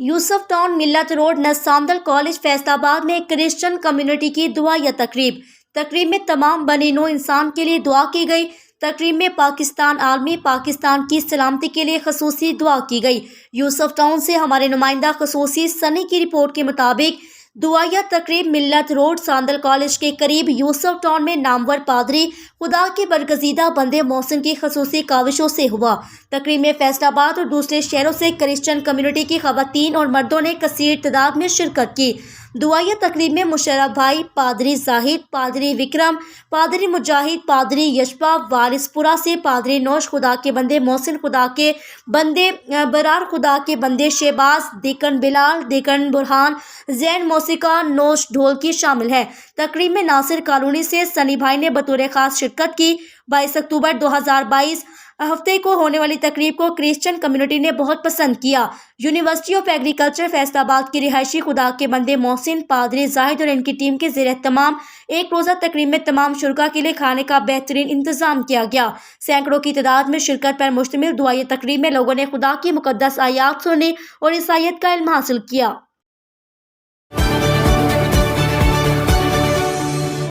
یوسف town ملت road نساندل college Faisal آباد میں کرسچن کمیونٹی کی دعائیہ تقریب میں تمام بنی نوع انسان کے لیے دعا کی گئی۔ تقریب میں پاکستان عالمی پاکستان کی سلامتی کے لیے خصوصی دعا کی گئی۔ یوسف ٹاؤن سے ہمارے نمائندہ خصوصی سنی کی رپورٹ کے مطابق دعائیہ تقریب ملت روڈ ساندل کالج کے قریب یوسف ٹاؤن میں نامور پادری خدا کے برگزیدہ بندے محسن کی خصوصی کاوشوں سے ہوا۔ تقریب میں فیصل آباد اور دوسرے شہروں سے کرسچن کمیونٹی کی خواتین اور مردوں نے کثیر تعداد میں شرکت کی۔ دعائیہ تقریب میں مشرف بھائی، پادری زاہد، پادری وکرم، پادری مجاہد، پادری یشپا وارث پورہ سے پادری نوش خدا کے بندے محسن، خدا کے بندے برار، خدا کے بندے شہباز، دیکن بلال، دیکن برہان، زین موسیقہ، نوش ڈھولکی شامل ہیں۔ تقریب میں ناصر کالونی سے سنی بھائی نے بطور خاص شرکت کی۔ 22 اکتوبر 2022 ہفتے کو ہونے والی تقریب کو کرسچن کمیونٹی نے بہت پسند کیا۔ یونیورسٹی آف ایگریکلچر فیصل آباد کی رہائشی خدا کے بندے محسن، پادری زاہد اور ان کی ٹیم کے زیر اہتمام ایک روزہ تقریب میں تمام شرکاء کے لیے کھانے کا بہترین انتظام کیا گیا۔ سینکڑوں کی تعداد میں شرکت پر مشتمل دعائیہ تقریب میں لوگوں نے خدا کی مقدس آیات سنی اور عیسائیت کا علم حاصل کیا۔